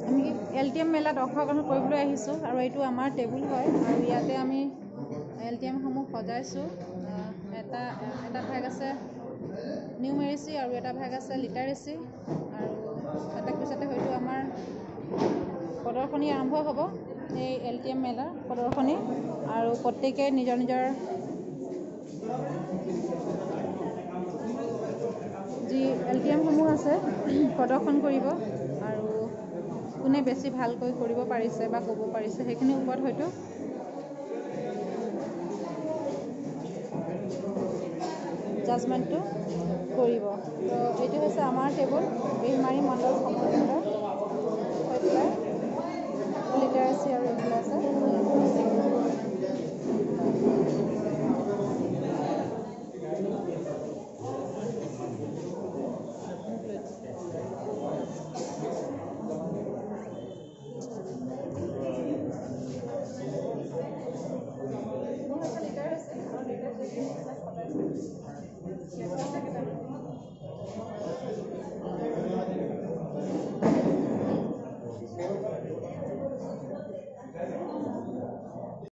আমি LTM মেলাত অংশগ্ৰহণ কৰিবলৈ আহিছোঁ আৰু এইটো আমাৰ টেবুল হয় আৰু ইয়াতে আমি LTMসমূহ সজাইছোঁ। এটা ভাগ আছে নিউমেৰেচি আৰু এটা ভাগ আছে লিটাৰেচি আৰু এটা পিছতে হয়তো আমাৰ প্ৰদৰ্শনী আৰম্ভ হ'ব এই LTM মেলাৰ প্ৰদৰ্শনী আৰু প্ৰত্যেকে নিজৰ নিজৰ যি LTMসমূহ আছে প্ৰদৰ্শন কৰিব আৰু কোনে বেছি ভালকৈ কৰিব পাৰিছে বা ক'ব পাৰিছে সেইখিনিৰ ওপৰত হয়তো জাজমেণ্টটো কৰিব। তো এইটো হৈছে আমাৰ টেবুল বেহমাৰী মণ্ডল সমন্বয় হৈ পেলাই লিটাৰেচি আৰু এইবিলাক আছে